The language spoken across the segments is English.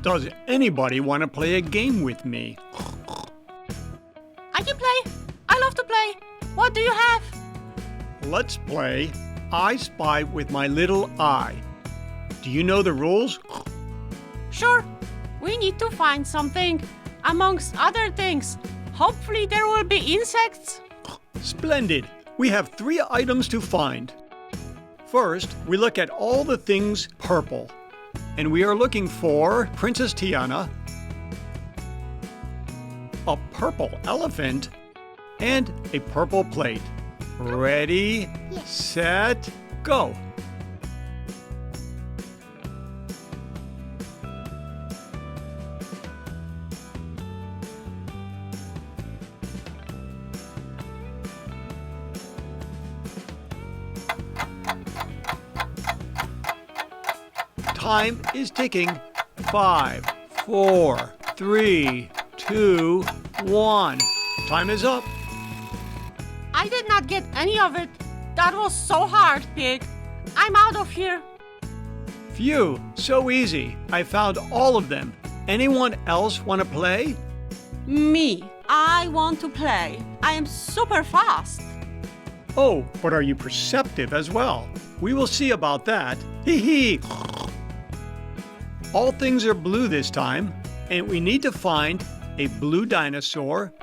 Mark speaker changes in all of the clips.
Speaker 1: Does anybody want to play a game with me?
Speaker 2: I can play. I love to play. What do you have?
Speaker 1: Let's play I Spy with my little eye. Do you know the rules?
Speaker 2: Sure. We need to find something, amongst other things. Hopefully there will be insects.
Speaker 1: Splendid. We have 3 items to find. First, we look at all the things purple. And we are looking for Princess Tiana, a purple elephant, and a purple plate. Ready, set, go. Time is ticking. 5, 4, 3, 2, 1. Time is up.
Speaker 2: I did not get any of it. That was so hard, Pig. I'm out of here.
Speaker 1: Phew, so easy. I found all of them. Anyone else want to play?
Speaker 2: Me. I want to play. I am super fast.
Speaker 1: Oh, but are you perceptive as well? We will see about that. Hee hee. All things are blue this time, and we need to find a blue dinosaur,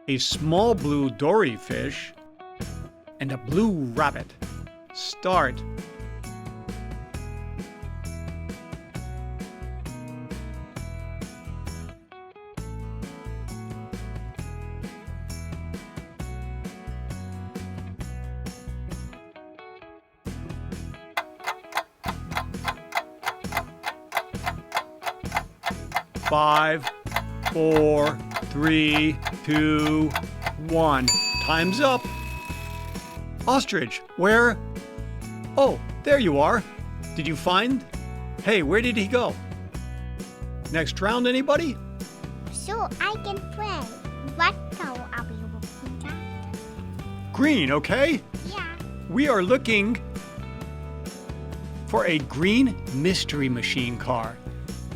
Speaker 1: a small blue dory fish, and a blue rabbit. Start. Five, 4, 3, 2, 1. Time's up. Ostrich, where? Oh, there you are. Did you find? Hey, where did he go? Next round, anybody?
Speaker 3: So I can play. What color are we looking at?
Speaker 1: Green, okay?
Speaker 3: Yeah.
Speaker 1: We are looking for a green mystery machine car,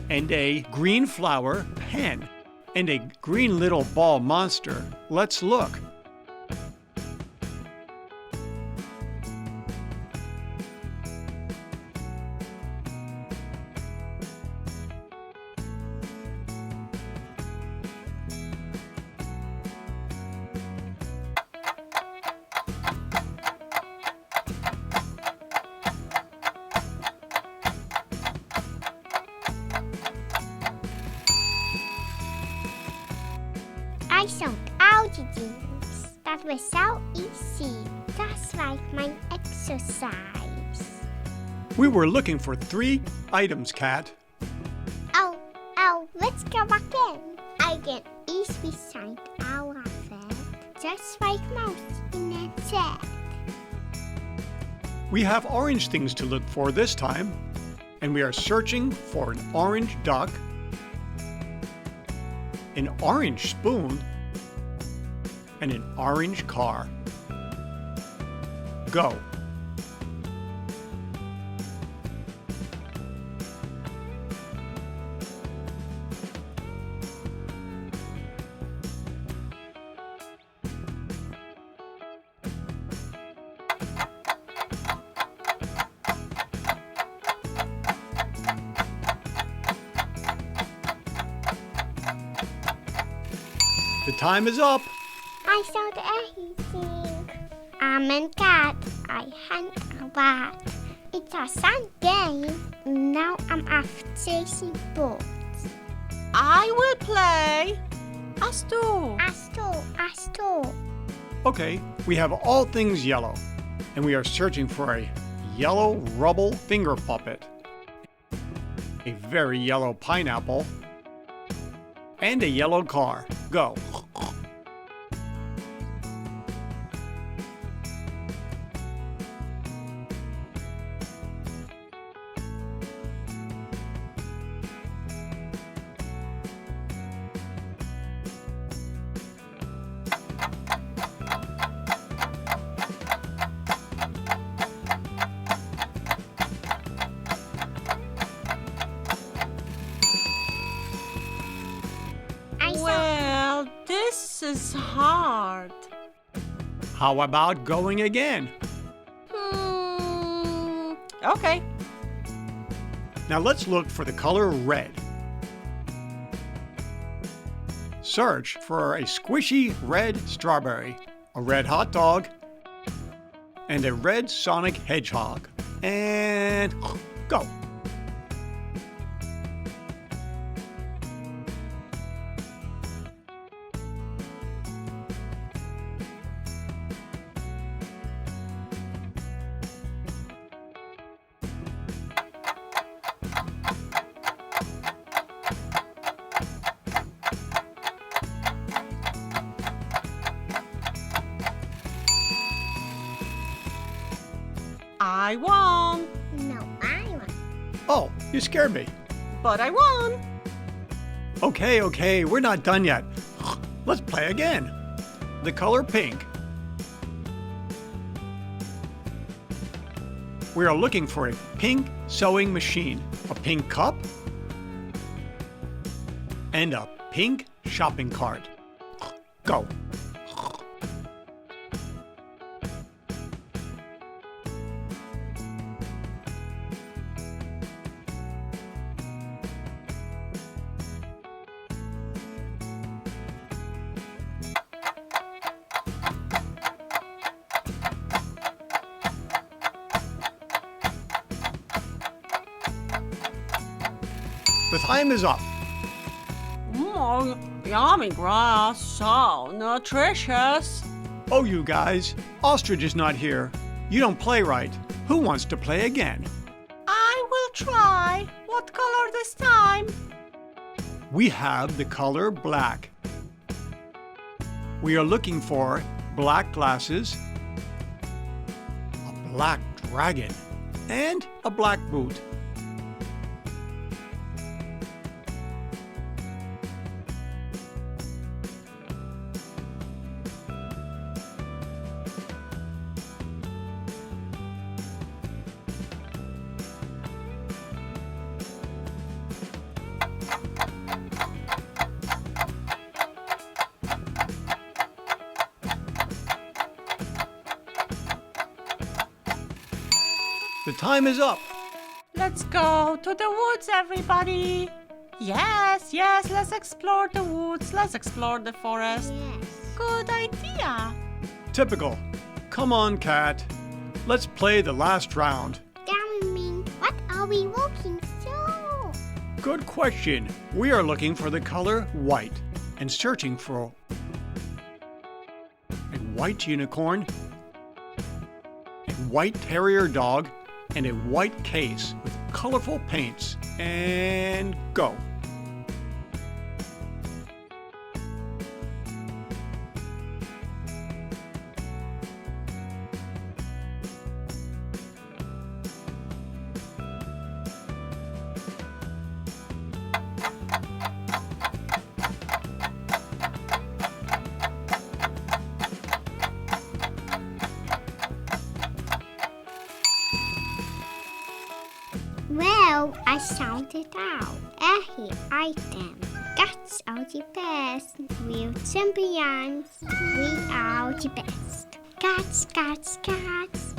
Speaker 1: and a green flower pen, and a green little ball monster. Let's look.
Speaker 3: I found all the things. That was so easy. Just like my exercise.
Speaker 1: We were looking for 3 items, Cat.
Speaker 3: Oh, let's go back in. I can easily find all of it. Just like most in that set.
Speaker 1: We have orange things to look for this time, and we are searching for an orange duck, an orange spoon, and an orange car. Go. The time is up.
Speaker 3: I found everything. And cat, I hunt a lot. It's a fun game. Now I'm off chasing birds.
Speaker 2: I will play. Us too.
Speaker 3: Us too.
Speaker 1: Okay, we have all things yellow, and we are searching for a yellow rubble finger puppet, a very yellow pineapple, and a yellow car. Go.
Speaker 2: is hard.
Speaker 1: How about going again?
Speaker 2: Okay.
Speaker 1: Now let's look for the color red. Search for a squishy red strawberry, a red hot dog, and a red Sonic Hedgehog. And go.
Speaker 2: I won.
Speaker 3: No, I won.
Speaker 1: Oh, you scared me.
Speaker 2: But I won.
Speaker 1: Okay, we're not done yet. Let's play again. The color pink. We are looking for a pink sewing machine, a pink cup, and a pink shopping cart. Go. The time is up.
Speaker 2: Yummy grass, so nutritious.
Speaker 1: Oh, you guys, Ostrich is not here. You don't play right. Who wants to play again?
Speaker 2: I will try. What color this time?
Speaker 1: We have the color black. We are looking for black glasses, a black dragon, and a black boot. The time is up.
Speaker 2: Let's go to the woods, everybody. Yes, let's explore the woods. Let's explore the forest.
Speaker 3: Yes.
Speaker 2: Good idea.
Speaker 1: Typical. Come on, Cat. Let's play the last round.
Speaker 3: Darling, what are we looking for?
Speaker 1: Good question. We are looking for the color white and searching for a white unicorn, a white terrier dog, and a white case with colorful paints. And go.
Speaker 3: Well, I found it out. Every item. Cats are the best. We're champions. We are the best. Cats, cats, cats.